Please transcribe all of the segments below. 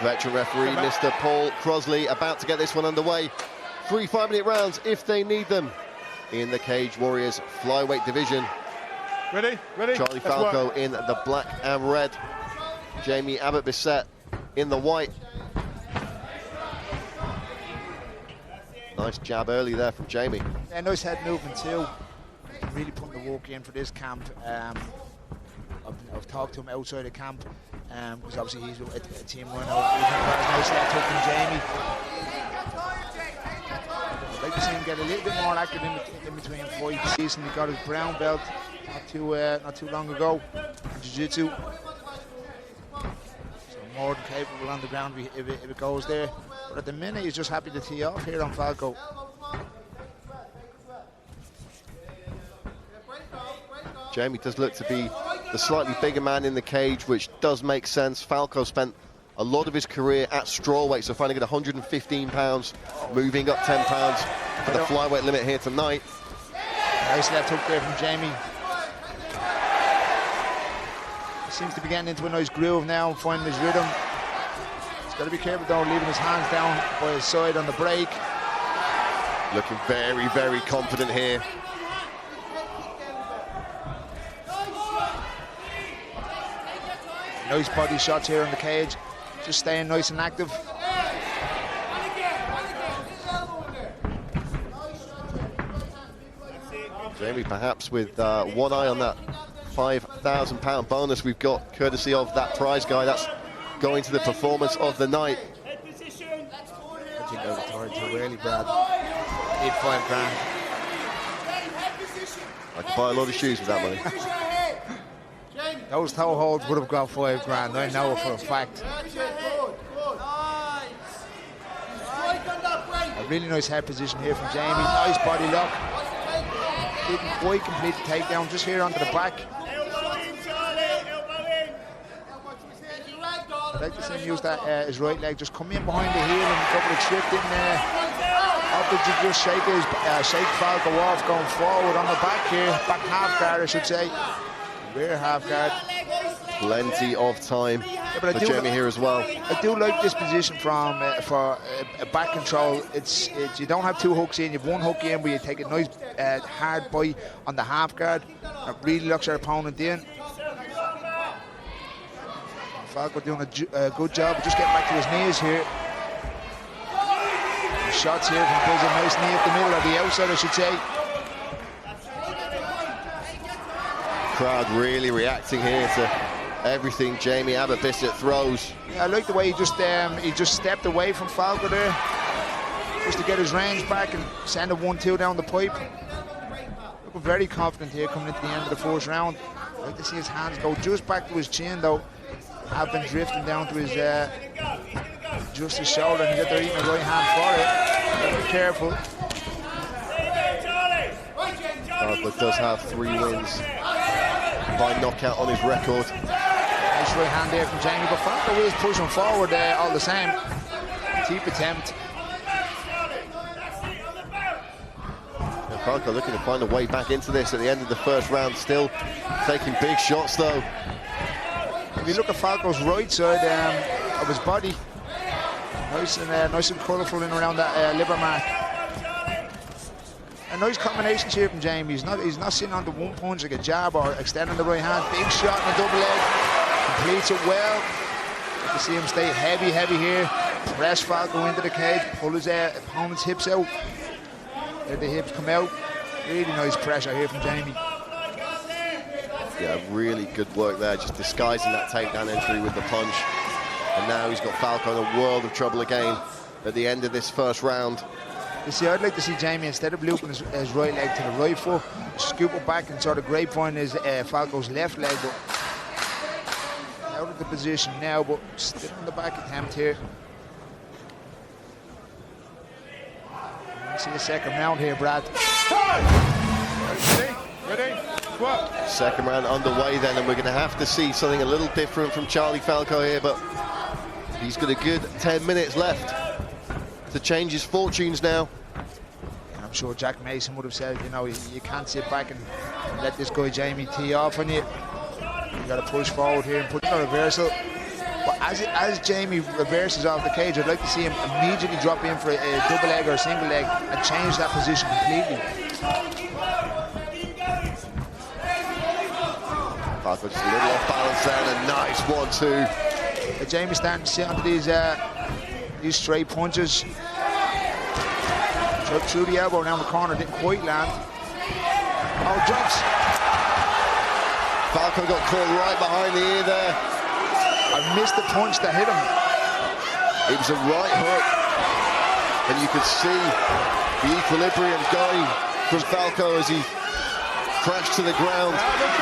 Veteran referee Mr. Paul Crosley about to get this one underway. 3 5-minute rounds if they need them in the Cage Warriors flyweight division. Ready? Charlie Falco in the black and red. Jamie Abbott-Bissett in the white. Nice jab early there from Jamie. Yeah, nice head movement too. Really putting the work in for this camp. I've talked to him outside of camp because obviously he's a team runner. Nice left hook from Jamie. I'd like to see him get a little bit more active in between fights. He got his brown belt not too long ago in jiu-jitsu. So more than capable on the ground if it goes there. But at the minute he's just happy to tee off here on Falco. Jamie does look to be the slightly bigger man in the cage, which does make sense. Falco spent a lot of his career at strawweight, so finding it 115 pounds, moving up 10 pounds for the flyweight limit here tonight. Nice left hook there from Jamie. Seems to be getting into a nice groove now and finding his rhythm. He's got to be careful though, leaving his hands down by his side on the break. Looking very, very confident here. Nice body shots here on the cage, just staying nice and active. Jamie perhaps with one eye on that £5,000 bonus we've got, courtesy of that prize guy. That's going to the performance of the night. I think I retired too early, Brad. Need £5 grand. I could buy a lot of shoes with that money. Those toe holds would have got £5 grand, I know it for a fact. A really nice head position here from Jamie. Nice body lock. Didn't quite complete the takedown, just here onto the back. I'd like to see him use that his right leg, just come in behind the heel and double extract in there. Opposite just shake Falco off going forward on the back here. Back half guard, I should say. Rear half guard. Plenty of time for Jamie here as well. I do like this position from for back control. It's you don't have two hooks in, you have one hook in where you take a nice hard bite on the half guard. It really locks our opponent in. Falco doing a good job of just getting back to his knees here. The shots here from Bizzard, nice knee at the middle, or the outside I should say. Crowd really reacting here to everything Jamie Abbott-Bissett throws. Yeah, I like the way he just stepped away from Falco there, just to get his range back and send a 1-2 down the pipe. Looking very confident here coming into the end of the first round. I like to see his hands go just back to his chin though. Have been drifting down to his just his shoulder, and he's out there eating a right hand for it. Be careful. Falco does have 3 wins by knockout on his record. Nice right hand there from Jamie, but Falco is pushing forward all the same. Deep attempt. And Falco looking to find a way back into this at the end of the first round, still taking big shots though. If you look at Falco's right side of his body, nice and colourful in around that liver mark. A nice combination here from Jamie. He's not sitting on the one punch like a jab or extending the right hand. Big shot in the double leg. Completes it well. You can see him stay heavy here. Press Falco into the cage. Pull his opponent's hips out. There the hips come out. Really nice pressure here from Jamie. Yeah, really good work there, just disguising that takedown entry with the punch. And now he's got Falco in a world of trouble again at the end of this first round. You see, I'd like to see Jamie, instead of looping his right leg to the right foot, scoop it back and sort of grapevine his Falco's left leg. But out of the position now, but still on the back attempt here. See a second round here, Brad. Ready? What? Second round underway then, and we're going to have to see something a little different from Charlie Falco here, but he's got a good 10 minutes left to change his fortunes now. And I'm sure Jack Mason would have said, you know, you can't sit back and let this guy Jamie tee off on you. You got to push forward here and put in a reversal. But as Jamie reverses off the cage, I'd like to see him immediately drop in for a double leg or a single leg and change that position completely. Falco just a little off balance there, and a nice 1-2. Jamie's starting to sit onto these straight punches. Through the elbow down the corner, didn't quite land. Oh, drops. Falco got caught right behind the ear there. I missed the punch that hit him. It was a right hook, and you could see the equilibrium going from Falco as he crashed to the ground.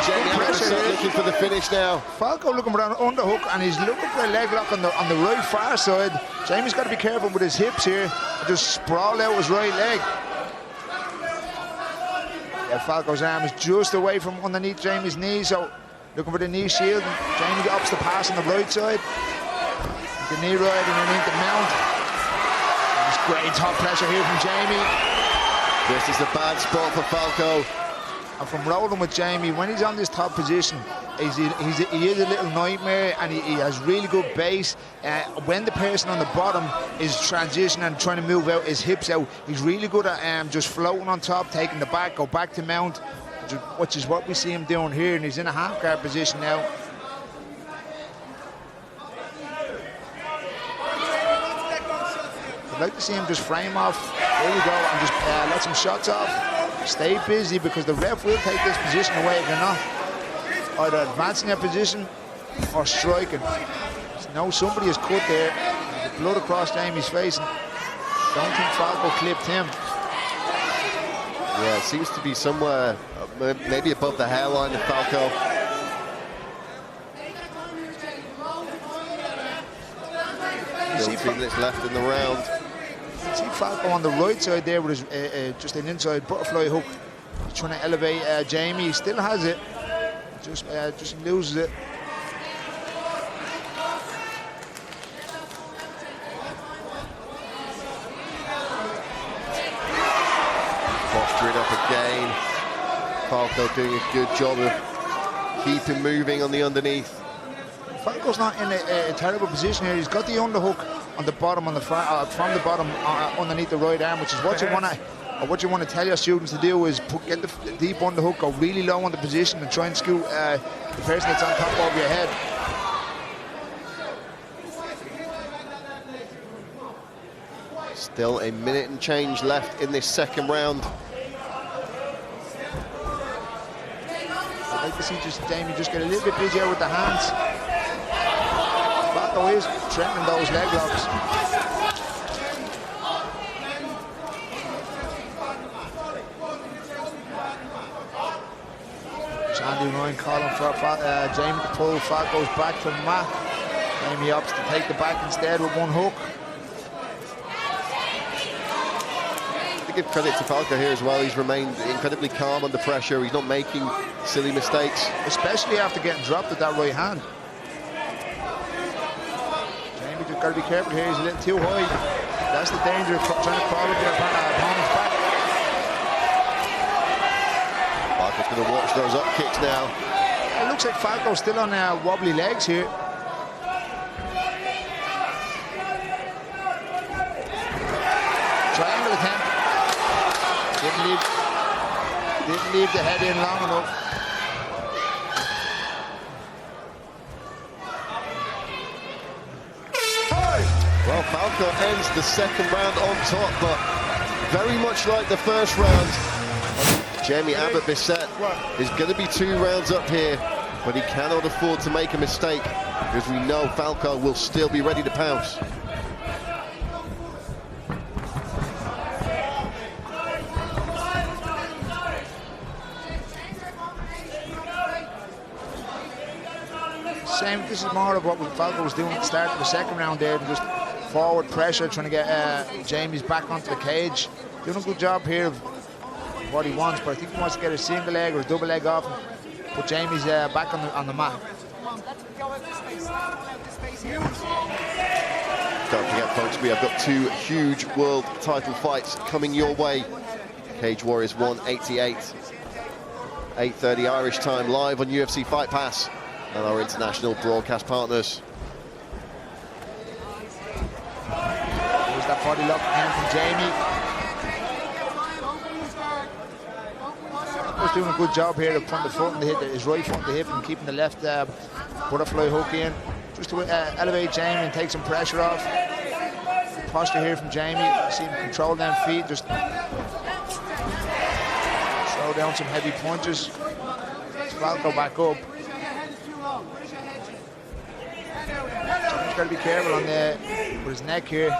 Jamie Abbott-Bissett looking for the finish now. Falco looking for an underhook, and he's looking for a leg lock on the right far side. Jamie's got to be careful with his hips here. Just sprawl out his right leg. Yeah, Falco's arm is just away from underneath Jamie's knee, so looking for the knee shield. Jamie opts to pass on the right side. The knee ride and underneath the mount. There's great top pressure here from Jamie. This is a bad spot for Falco. And from rolling with Jamie, when he's on this top position, he is a little nightmare, and he has really good base. When the person on the bottom is transitioning and trying to move out his hips out, he's really good at just floating on top, taking the back, go back to mount, which is what we see him doing here, and he's in a half guard position now. I'd like to see him just frame off. There we go, and just let some shots off. Stay busy, because the ref will take this position away if you're not either advancing their position or striking. So now somebody is cut there. The blood across Jamie's face. And don't think Falco clipped him. Yeah, it seems to be somewhere maybe above the hairline of Falco. 2 minutes left in the round. You see Falco on the right side there with his, just an inside butterfly hook. He's trying to elevate Jamie. He still has it. Just loses it. Posture it up again. Falco doing a good job of keeping moving on the underneath. Falco's not in a terrible position here. He's got the underhook on the bottom, on the front, from the bottom underneath the right arm, which is what you want to. What you want to tell your students to do is get the deep underhook, go really low on the position, and try and scoot the person that's on top over your head. Still a minute and change left in this second round. I'd like to see Jamie just get a little bit busier with the hands. Falco is threatening those leg locks. Andy Ryan calling for Jamie to pull Falco's back from the mat. Jamie opts to take the back instead with one hook. To give credit to Falco here as well, he's remained incredibly calm under pressure. He's not making silly mistakes. Especially after getting dropped with that right hand. Jamie just got to be careful here, he's a little too high. That's the danger of trying to crawl up your opponent's back. Falco's going to watch those up kicks now. It looks like Falco's still on wobbly legs here. Triangle attempt. Didn't leave the head in long enough. Well, Falco ends the second round on top, but very much like the first round, Jamie Abbott-Bissett is going to be 2 rounds up here, but he cannot afford to make a mistake, because we know Falco will still be ready to pounce. This is more of what Falco was doing at the start of the second round there, just forward pressure, trying to get Jamie's back onto the cage. Doing a good job here of what he wants, but I think he wants to get a single leg or a double leg off and put Jamie's back on the mat. Don't forget, folks, we have got 2 huge world title fights coming your way. Cage Warriors 188, 8:30 Irish time, live on UFC Fight Pass and our international broadcast partners. body lock in from Jamie. Falco's doing a good job here of putting the foot in the hip, his right foot in the hip, and keeping the left butterfly hook in, just to elevate Jamie and take some pressure off. Good posture here from Jamie. See him control them feet, just throw down some heavy punches. Falco back up. He's got to be careful on with his neck here.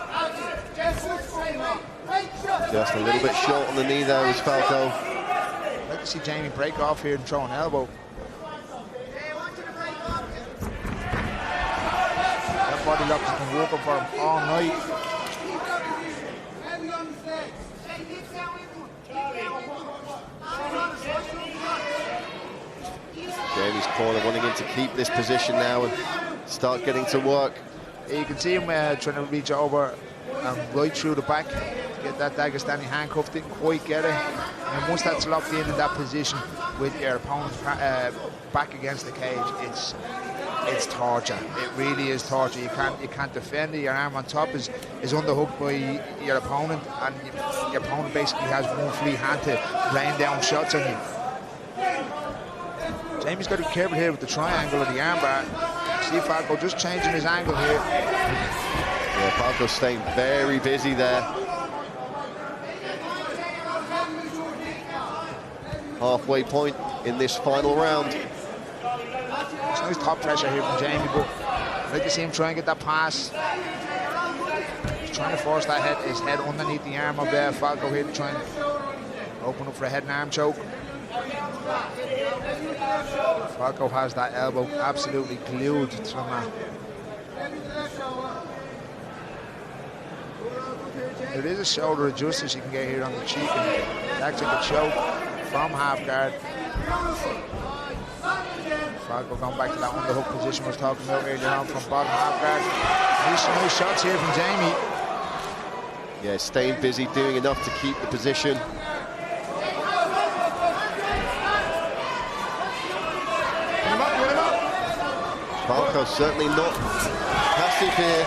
Just a little bit short on the knee there is Falco. I'd like to see Jamie break off here and throw an elbow. That body lock has been working for him all night. Jamie's corner wanting him to keep this position now and start getting to work. You can see him trying to reach over and right through the back to get that Dagestani handcuff. Didn't quite get it. And once that's locked in that position with your opponent's back against the cage, it's torture. It really is torture. You can't defend it. Your arm on top is underhooked by your opponent, and your opponent basically has one free hand to rain down shots on you. Jamie's got to be careful here with the triangle of the armbar. See Falco just changing his angle here. Yeah, Falco's staying very busy there. Halfway point in this final round. It's nice top pressure here from Jamie, but I'd like to see him try and get that pass. He's trying to force his head underneath the arm of Falco here to try and open up for a head and arm choke. Falco has that elbow absolutely glued to the mat. There is a shoulder adjustment you can get here on the cheek, and it's actually the choke from half guard. Falco going back to that underhook position I was talking about earlier on from bottom half guard. Nice shots here from Jamie. Yeah, staying busy, doing enough to keep the position. Falco certainly not passive here.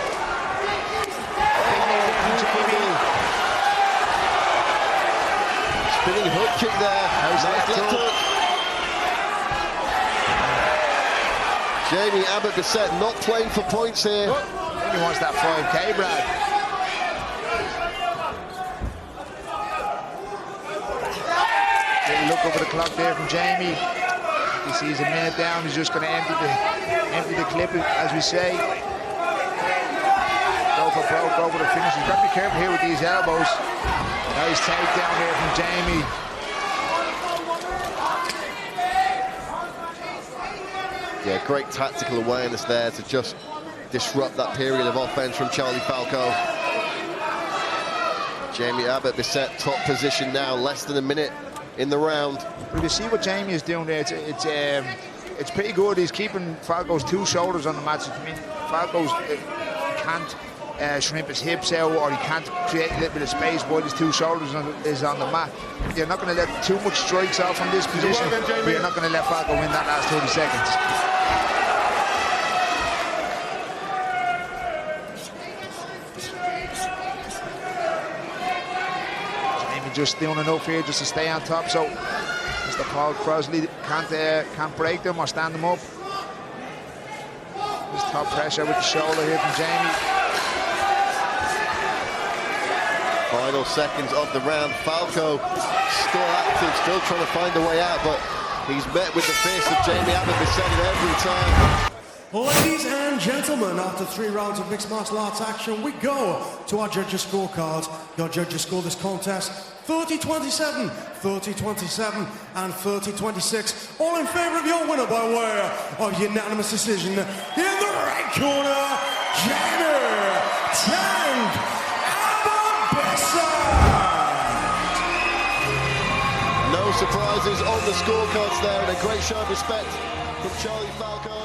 Spinning hook kick there. Nice left hook. Jamie Abbott-Bissett not playing for points here. He wants that 5K, Brad. Little look over the clock there from Jamie. He sees a minute down. He's just going to empty the clip, as we say. Go for broke, go for the finish. He's got to be careful here with these elbows. Nice takedown here from Jamie. Yeah, great tactical awareness there to just disrupt that period of offense from Charlie Falco. Jamie Abbott-Bissett, top position now, less than a minute in the round. Well, you see what Jamie is doing there. It's pretty good. He's keeping Falco's two shoulders on the mat. I mean, Falco's can't shrimp his hips out, or he can't create a little bit of space while his two shoulders is on the mat. You're not going to let too much strikes off from this position, but you're not going to let Falco win that last 30 seconds. Just doing enough here just to stay on top, so Mr. Paul Crosley can't break them or stand them up. Just top pressure with the shoulder here from Jamie. Final seconds of the round. Falco still active, still trying to find a way out, but he's met with the fist of Jamie Abbott-Bissett every time. Ladies and gentlemen, after 3 rounds of mixed martial arts action, we go to our judges' scorecards. Your judges score this contest 30-27, 30-27, and 30-26, all in favor of your winner by way of unanimous decision. In the red corner, Jamie Tank Abbott-Bissett. No surprises on the scorecards there, and a great show of respect from Charlie Falco.